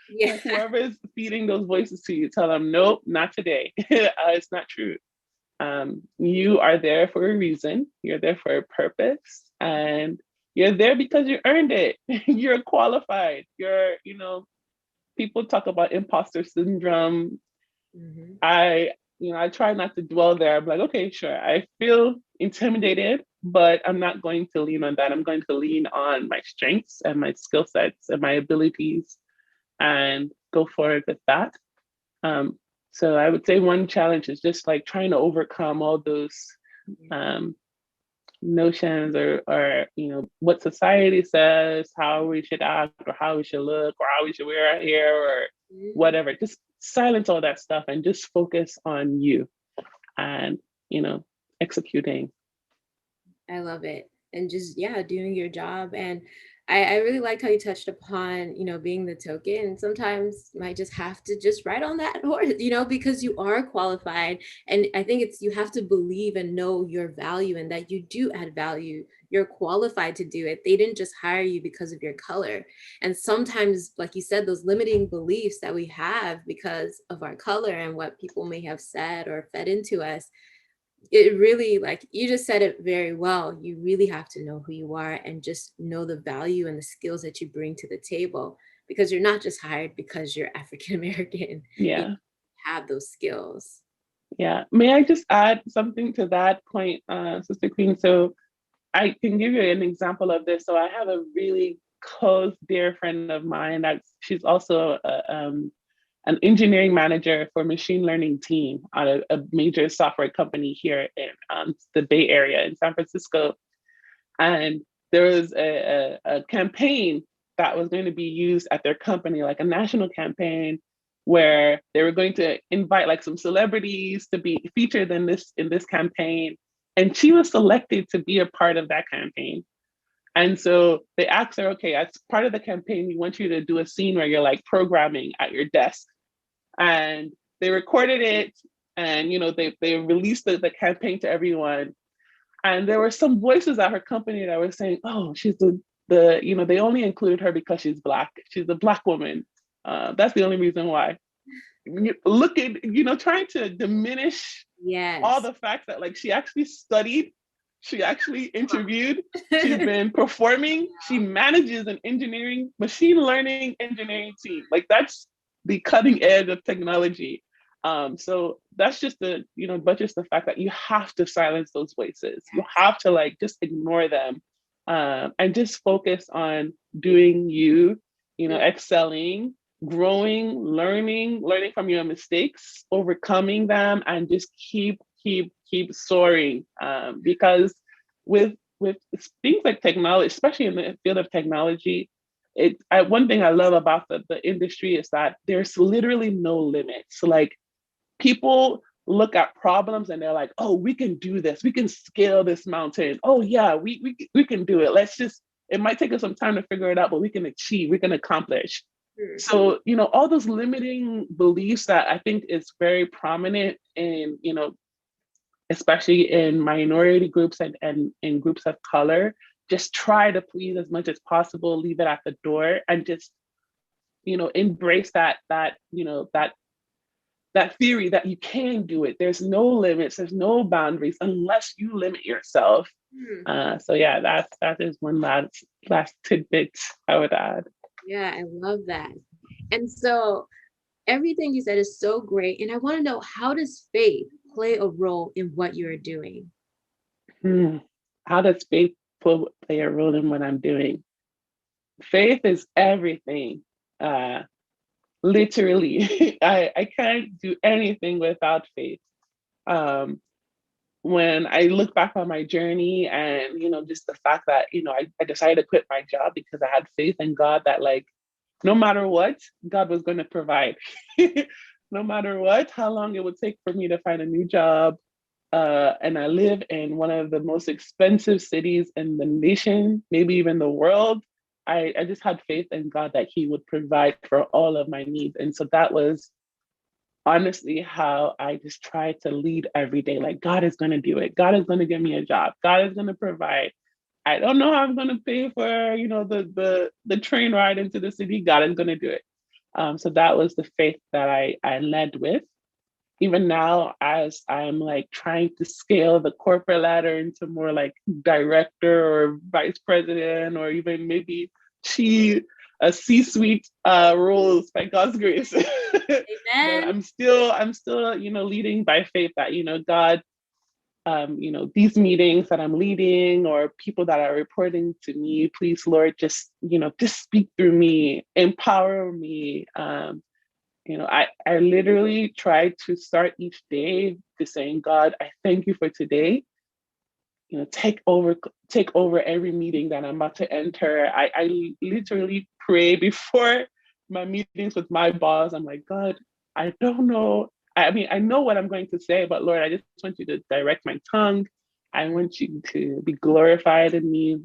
Yeah. whoever is feeding those voices to you, tell them, nope, not today. It's not true. You are there for a reason. You're there for a purpose, and you're there because you earned it. You're qualified. People talk about imposter syndrome. Hmm. I try not to dwell there. I'm like, okay, sure. I feel intimidated, but I'm not going to lean on that. I'm going to lean on my strengths and my skill sets and my abilities and go forward with that. Um, so I would say one challenge is just like trying to overcome all those um, notions or what society says, how we should act or how we should look or how we should wear our hair or Hmm. whatever. Just silence all that stuff and just focus on you and you know executing. I love it. And just, yeah, doing your job. And I really liked how you touched upon, being the token. And sometimes you might just have to just ride on that horse, because you are qualified. And I think you have to believe and know your value and that you do add value. You're qualified to do it. They didn't just hire you because of your color. And sometimes, like you said, those limiting beliefs that we have because of our color and what people may have said or fed into us, it really, like you just said it very well, you really have to know who you are and just know the value and the skills that you bring to the table, because you're not just hired because you're African American. You Yeah, have those skills. yeah. May I just add something to that point, Sister Queen? So I can give you an example of this. So I have a really close, dear friend of mine that she's also an engineering manager for machine learning team at a major software company here in the Bay Area in San Francisco. And there was a campaign that was going to be used at their company, like a national campaign, where they were going to invite like some celebrities to be featured in this campaign. And she was selected to be a part of that campaign. And so they asked her, okay, as part of the campaign, we want you to do a scene where you're like programming at your desk. And they recorded it and they released the campaign to everyone. And there were some voices at her company that were saying, oh, she's they only included her because she's Black. She's a Black woman. That's the only reason why. Looking, trying to diminish all Yes. the facts that like she actually studied, she actually interviewed, she's been performing, she manages an machine learning engineering team. Like the cutting edge of technology. So that's just but just the fact that you have to silence those voices. You have to like just ignore them, and just focus on doing you, excelling, growing, learning from your mistakes, overcoming them, and just keep soaring. Because with things like technology, especially in the field of technology, one thing I love about the industry is that there's literally no limits. Like people look at problems and they're like, oh, we can do this. We can scale this mountain. Oh yeah, we can do it. It might take us some time to figure it out, but we can achieve, we can accomplish. So, all those limiting beliefs that I think is very prominent in, especially in minority groups and in groups of color, just try to please as much as possible, leave it at the door, and just, embrace that theory that you can do it. There's no limits, there's no boundaries unless you limit yourself. So yeah, that is one last tidbit I would add. Yeah, I love that. And so everything you said is so great. And I want to know, how does faith play a role in what you're doing? Hmm. How does faith play a role in what I'm doing? Faith is everything. Literally, I can't do anything without faith. Um, when I look back on my journey and, just the fact that, I decided to quit my job because I had faith in God that, like, no matter what, God was going to provide. No matter what, how long it would take for me to find a new job. And I live in one of the most expensive cities in the nation, maybe even the world. I just had faith in God that He would provide for all of my needs. And so that was honestly how I just try to lead every day. Like, God is going to do it. God is going to give me a job. God is going to provide. I don't know how I'm going to pay for, the train ride into the city. God is going to do it. So that was the faith that I led with. Even now, as I'm like trying to scale the corporate ladder into more like director or vice president, or even maybe chief, a C-suite roles by God's grace. But Amen. I'm still, leading by faith that, God, these meetings that I'm leading or people that are reporting to me, please, Lord, just speak through me, empower me. I literally try to start each day to saying, God, I thank you for today. Take over every meeting that I'm about to enter. I literally pray before my meetings with my boss. I'm like, God, I don't know. I mean, I know what I'm going to say, but Lord, I just want you to direct my tongue. I want you to be glorified in me.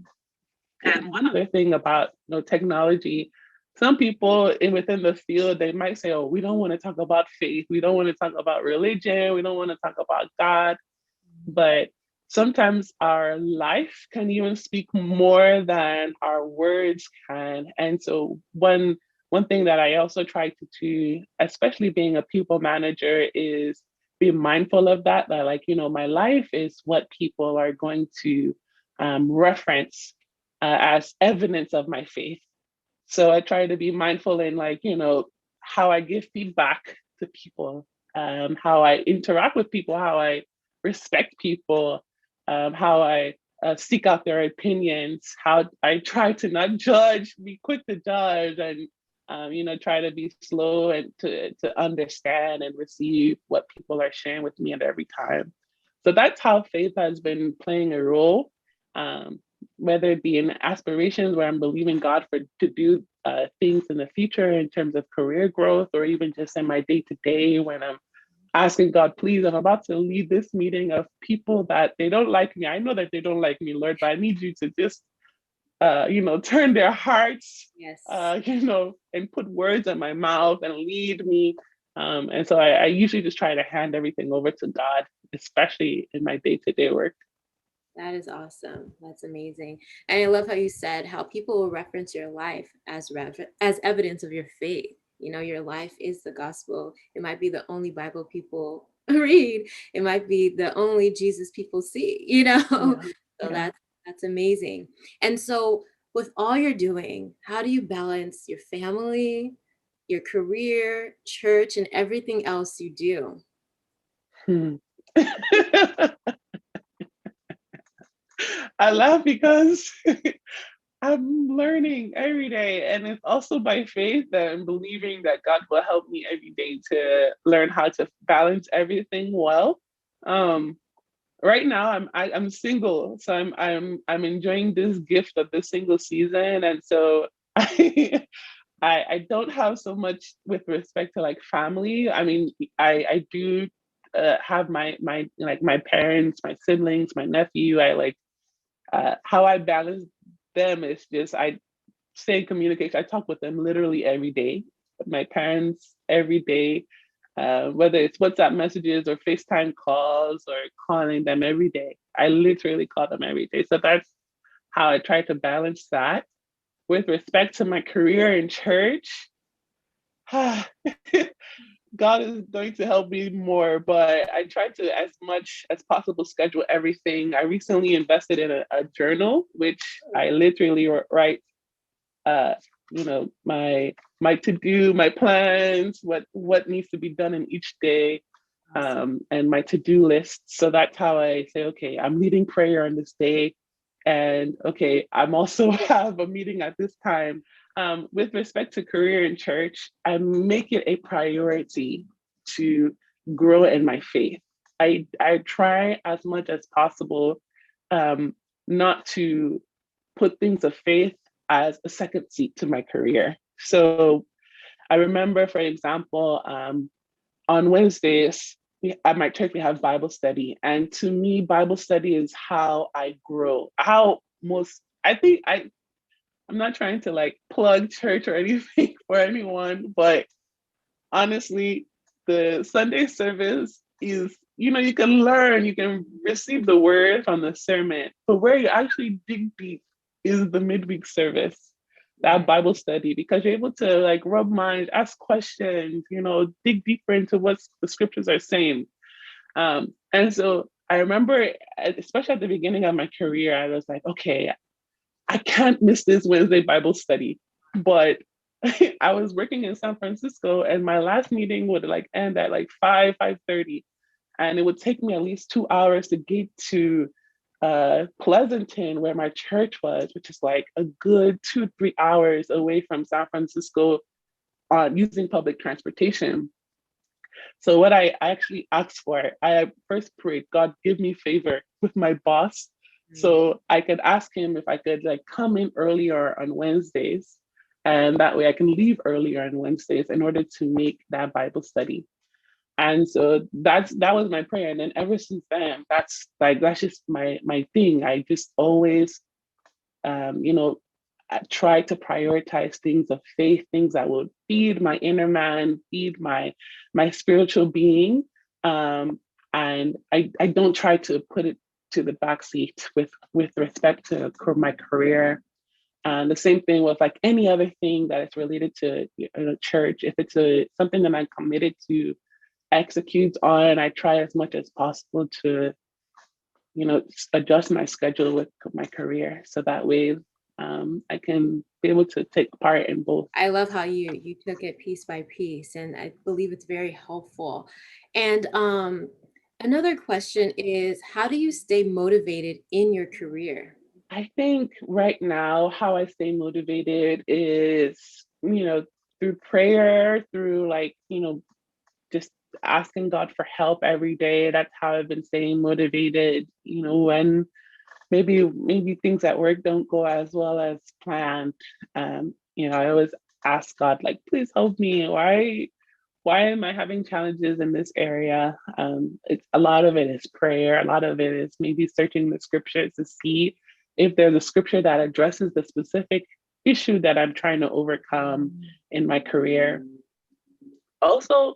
And one other thing about technology, some people within the field, they might say, "Oh, we don't want to talk about faith. We don't want to talk about religion. We don't want to talk about God." But sometimes our life can even speak more than our words can. And so one thing that I also try to do, especially being a people manager, is be mindful of that. That like, my life is what people are going to reference as evidence of my faith. So I try to be mindful in like, how I give feedback to people, how I interact with people, how I respect people, how I seek out their opinions, how I try to not judge, be quick to judge, and try to be slow and to understand and receive what people are sharing with me at every time. So that's how faith has been playing a role. Um, Whether it be in aspirations where I'm believing God to do things in the future in terms of career growth, or even just in my day to day when I'm asking God, please, I'm about to lead this meeting of people that they don't like me. I know that they don't like me, Lord, but I need you to just, turn their hearts, Yes. and put words in my mouth and lead me. And so I usually just try to hand everything over to God, especially in my day to day work. That is awesome. That's amazing. And I love how you said how people will reference your life as as evidence of your faith. Your life is the gospel. It might be the only Bible people read. It might be the only Jesus people see. Yeah. So Yeah. that's amazing. And so with all you're doing, how do you balance your family, your career, church, and everything else you do? Hmm. I laugh because I'm learning every day. And it's also by faith that I'm believing that God will help me every day to learn how to balance everything well. Um, right now I'm single, so I'm enjoying this gift of the single season. And so I don't have so much with respect to like family. I mean, I do have my like my parents, my siblings, my nephew. I like how I balance them is just I stay in communication. I talk with them literally every day. My parents every day, whether it's WhatsApp messages or FaceTime calls or calling them every day. I literally call them every day. So that's how I try to balance that. With respect to my career in church, God is going to help me more, but I try to, as much as possible, schedule everything. I recently invested in a journal, which I literally write, uh, my to do, my plans, what needs to be done in each day, Awesome. and my to do list. So that's how I say, okay, I'm leading prayer on this day, and okay, I'm also have a meeting at this time. With respect to career in church, I make it a priority to grow in my faith. I try as much as possible, um, not to put things of faith as a second seat to my career. So I remember, for example, on Wednesdays, at my church, we have Bible study. And to me, Bible study is how I grow. I think I'm not trying to like plug church or anything for anyone, but honestly, the Sunday service is, you can learn, you can receive the word from the sermon, but where you actually dig deep is the midweek service, that Right. Bible study, because you're able to like rub minds, ask questions, dig deeper into what the scriptures are saying. And so I remember, especially at the beginning of my career, I was like, okay, I can't miss this Wednesday Bible study. But I was working in San Francisco, and my last meeting would like end at like 5:30. And it would take me at least 2 hours to get to Pleasanton, where my church was, which is like a good 2, 3 hours away from San Francisco on using public transportation. So what I actually asked for, I first prayed, God, give me favor with my boss. Mm. So I could ask him if I could like come in earlier on Wednesdays. And that way I can leave earlier on Wednesdays in order to make that Bible study. And so that was my prayer. And then ever since then, that's just my thing. I just always you know, I try to prioritize things of faith, things that will feed my inner man, feed my spiritual being. And I don't try to put it to the back seat with respect to my career. And the same thing with like any other thing that is related to church. If it's something that I'm committed to execute on, I try as much as possible to adjust my schedule with my career so that way I can be able to take part in both. I love how you took it piece by piece, and I believe it's very helpful. And another question is, how do you stay motivated in your career? I think right now, how I stay motivated is, through prayer, through like, just asking God for help every day. That's how I've been staying motivated, when maybe things at work don't go as well as planned. I always ask God, like, please help me. Why am I having challenges in this area? It's a lot of it is prayer. A lot of it is maybe searching the scriptures to see if there's a scripture that addresses the specific issue that I'm trying to overcome in my career. Also,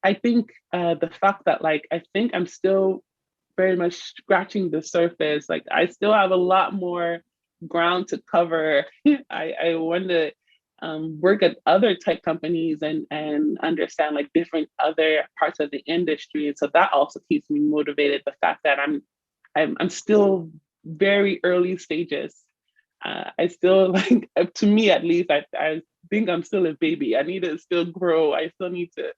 I think the fact that like I think I'm still very much scratching the surface. Like I still have a lot more ground to cover. I want to work at other tech companies and understand like different other parts of the industry, and so that also keeps me motivated. The fact that I'm still very early stages, I still like, to me at least, I think I'm still a baby. I need to still grow. I still need to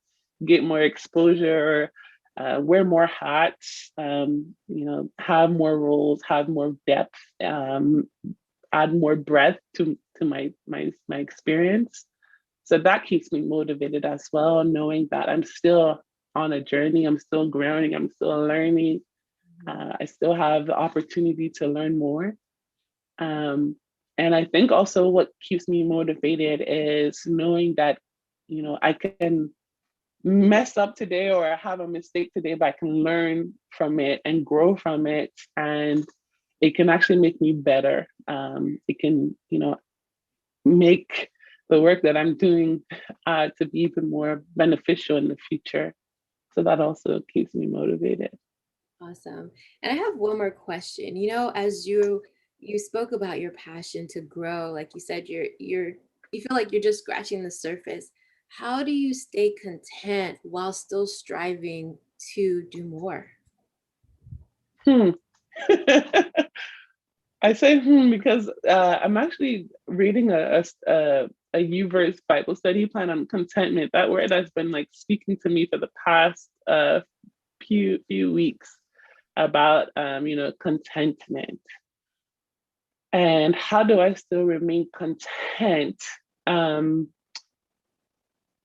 get more exposure, wear more hats, have more roles, have more depth, add more breadth to my experience. So that keeps me motivated as well, knowing that I'm still on a journey. I'm still growing. I'm still learning. I still have the opportunity to learn more. Um, and I think also what keeps me motivated is knowing that, I can mess up today or have a mistake today, but I can learn from it and grow from it. And it can actually make me better. It can, make the work that I'm doing to be even more beneficial in the future. So that also keeps me motivated. Awesome. And I have one more question. As you spoke about your passion to grow, like you said, you feel like you're just scratching the surface. How do you stay content while still striving to do more? Hmm. I say because I'm actually reading a U-verse Bible study plan on contentment. That word has been like speaking to me for the past few weeks about contentment and how do I still remain content. Um,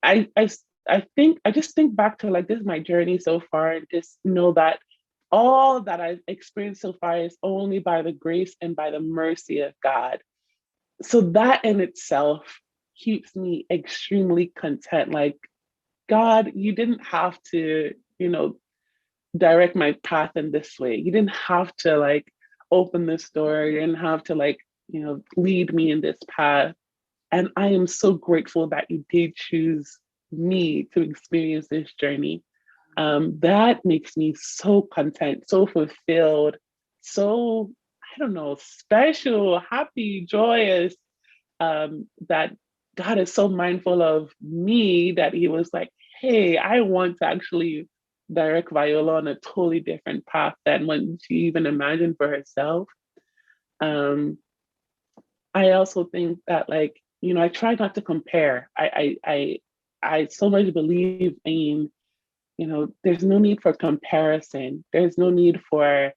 I I I think I just think back to like this is my journey so far and just know that all that I've experienced so far is only by the grace and by the mercy of God. So that in itself keeps me extremely content. Like, God, you didn't have to, direct my path in this way. You didn't have to like open this door. You didn't have to like, lead me in this path. And I am so grateful that you did choose me to experience this journey. That makes me so content, so fulfilled, so, I don't know, special, happy, joyous, that God is so mindful of me that He was like, hey, I want to actually direct Viola on a totally different path than what she even imagined for herself. Um, I also think that like, I try not to compare. I so much believe in, there's no need for comparison. There's no need for,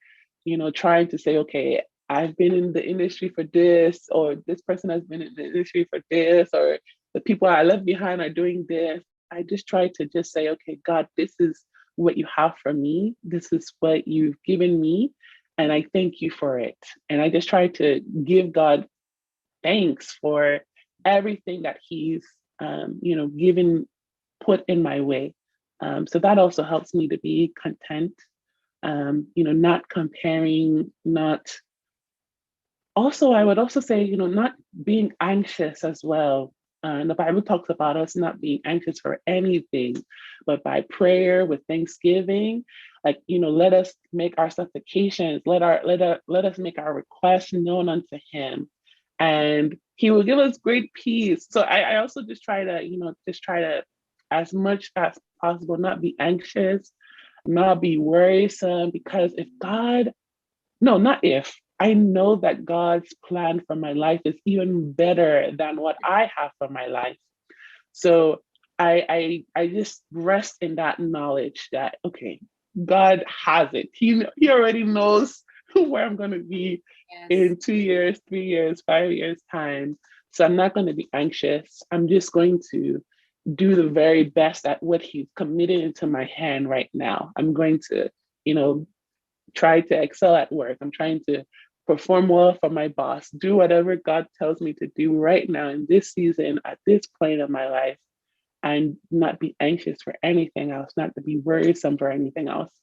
trying to say, okay, I've been in the industry for this, or this person has been in the industry for this, or the people I left behind are doing this. I just try to just say, okay, God, this is what you have for me. This is what you've given me. And I thank you for it. And I just try to give God thanks for everything that He's, given, put in my way. So that also helps me to be content, not comparing, not also, I would also say, not being anxious as well. And the Bible talks about us not being anxious for anything, but by prayer with thanksgiving, like, let us make our supplications, let us make our requests known unto Him, and He will give us great peace. So I also just try to, as much as possible, not be anxious, not be worrisome, because if God no, not if. I know that God's plan for my life is even better than what I have for my life. So I just rest in that knowledge that okay, God has it. He already knows where I'm gonna be Yes. in 2 years, 3 years, 5 years time. So I'm not gonna be anxious. I'm just going to do the very best at what He's committed into my hand right now. I'm going to, you know, try to excel at work. I'm trying to perform well for my boss, do whatever God tells me to do right now in this season, at this point of my life, and not be anxious for anything else, not to be worrisome for anything else.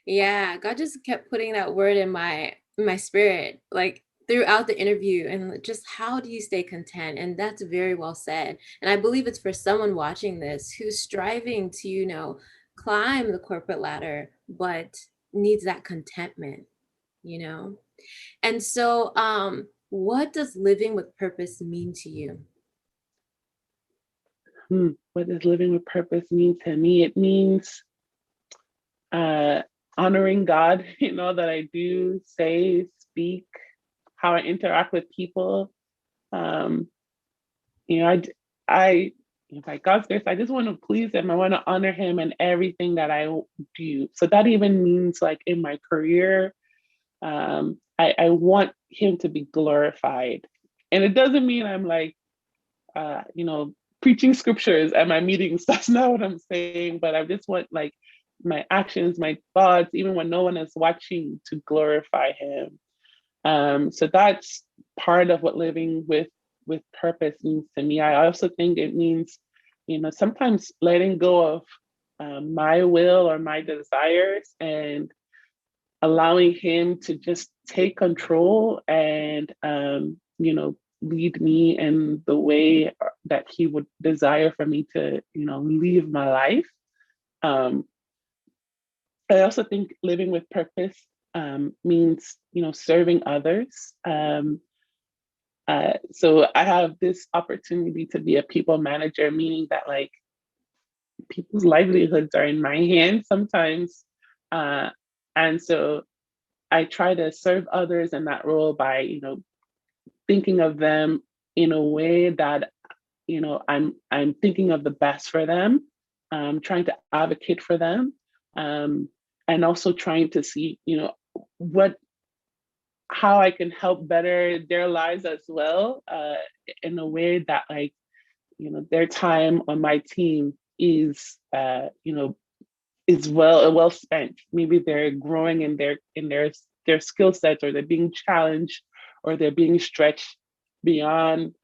Yeah, God just kept putting that word in my spirit, like throughout the interview, and just how do you stay content? And that's very well said. And I believe it's for someone watching this who's striving to, climb the corporate ladder, but needs that contentment, you know? And so, what does living with purpose mean to you? What does living with purpose mean to me? It means uh, honoring God, that I do say, speak, how I interact with people. Um, you know, I, by God's grace, I just want to please Him. I want to honor Him in everything that I do. So that even means like in my career, I want Him to be glorified, and it doesn't mean I'm like, you know, preaching scriptures at my meetings. That's not what I'm saying. But I just want like my actions, my thoughts, even when no one is watching, to glorify Him. So that's part of what living with purpose means to me. I also think it means, you know, sometimes letting go of my will or my desires and allowing Him to just take control and, you know, lead me in the way that He would desire for me to, you know, live my life. Um, I also think living with purpose means, you know, serving others. So I have this opportunity to be a people manager, meaning that like people's livelihoods are in my hands sometimes. Uh, and so I try to serve others in that role by, you know, thinking of them in a way that, you know, I'm thinking of the best for them, trying to advocate for them, um, and also trying to see, you know, what how I can help better their lives as well, in a way that like, you know, their time on my team is, you know, is well spent. Maybe they're growing in their skill sets, or they're being challenged, or they're being stretched beyond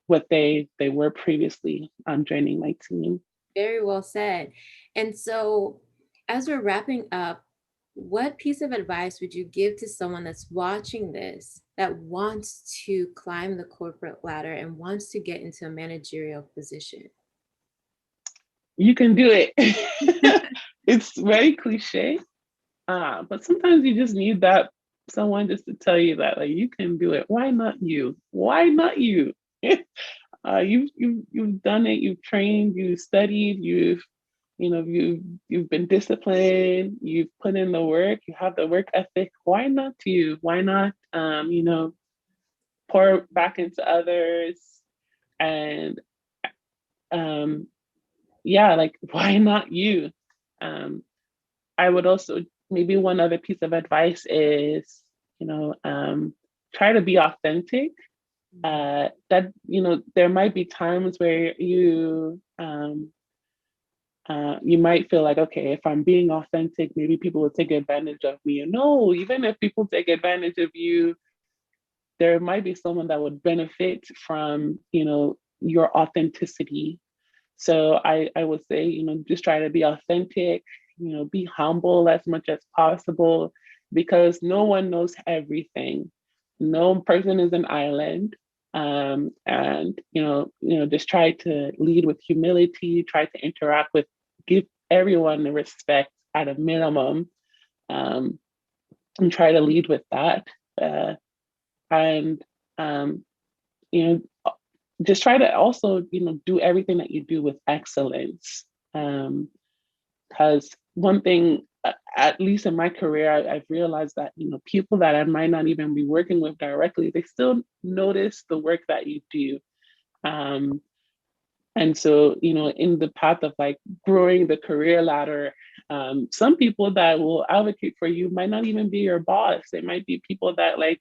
what they were previously joining my team. Very well said. And so, as we're wrapping up, what piece of advice would you give to someone that's watching this that wants to climb the corporate ladder and wants to get into a managerial position? You can do it. It's very cliche, but sometimes you just need that someone just to tell you that like you can do it. Why not you? Why not you? You've done it. You've trained. You've studied. You've been disciplined. You've put in the work. You have the work ethic. Why not you? Why not you know, pour back into others? And um yeah, like why not you? Um I would also, maybe one other piece of advice is, you know, try to be authentic. That, you know, there might be times where you might feel like, okay, if I'm being authentic, maybe people will take advantage of me. And no, even if people take advantage of you, there might be someone that would benefit from, you know, your authenticity. So I would say, you know, just try to be authentic, you know, be humble as much as possible, because no one knows everything. No person is an island. And just try to lead with humility, try to interact with, give everyone the respect at a minimum, um, and try to lead with that. Uh, and um, you know, just try to also, you know, do everything that you do with excellence. Because one thing, at least in my career, I've realized that, you know, people that I might not even be working with directly, they still notice the work that you do. Um, and so, you know, in the path of like growing the career ladder, some people that will advocate for you might not even be your boss. They might be people that like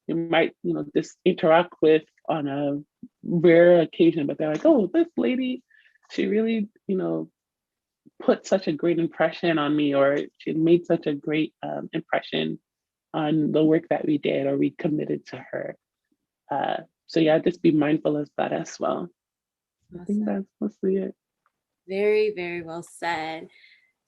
you might, you know, just interact with on a rare occasion, but they're like, oh, this lady, she really, you know, put such a great impression on me, or she made such a great impression on the work that we did, or we committed to her. So yeah, just be mindful of that as well. I think Awesome. that's mostly it. Very, very well said.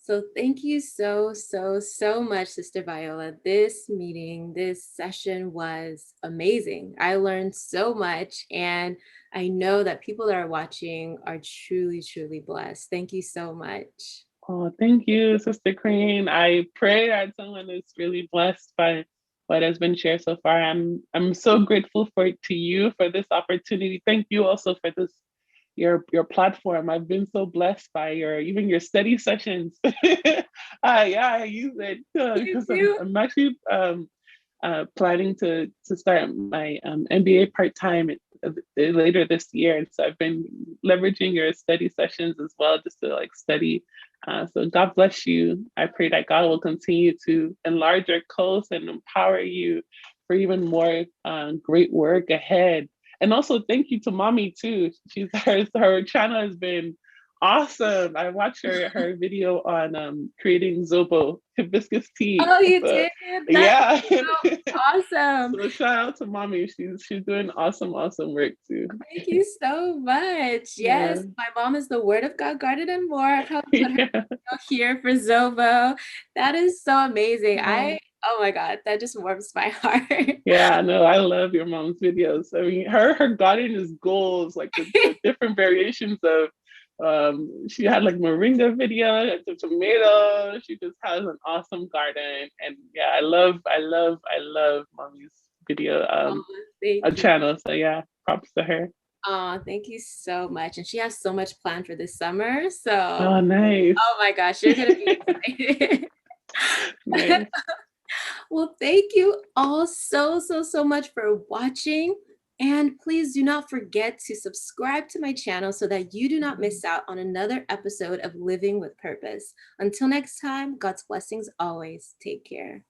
So thank you so, so, so much, Sister Viola. This meeting, this session was amazing. I learned so much, and I know that people that are watching are truly, truly blessed. Thank you so much. Oh, thank you, Sister Queen. I pray that someone is really blessed by what has been shared so far. I'm so grateful to you for this opportunity. Thank you also for this your platform. I've been so blessed by your even your study sessions. Yeah, I use it You because too. I'm actually planning to start my MBA part time later this year, and so I've been leveraging your study sessions as well, just to like study. So God bless you. I pray that God will continue to enlarge your coast and empower you for even more great work ahead. And also thank you to mommy too. She's her channel has been awesome. I watched her video on creating Zobo hibiscus tea. Oh, you So did? That's yeah. so awesome. So shout out to mommy. She's doing awesome work too. Thank you so much. Yeah. Yes, my mom is the Word of God Garden and More. I probably put her Yeah. here for Zobo. That is so amazing. Yeah. Oh my God, that just warms my heart. Yeah, no, I love your mom's videos. I mean, her garden is goals, like the different variations of she had like moringa video, the tomato. She just has an awesome garden. And yeah, I love mommy's video Oh, thank you. channel. So yeah, props to her. Oh, thank you so much. And she has so much planned for this summer. Oh, So, nice. oh my gosh, you're gonna be excited. Nice. Well, thank you all so much for watching. And please do not forget to subscribe to my channel so that you do not miss out on another episode of Living with Purpose. Until next time, God's blessings always. Take care.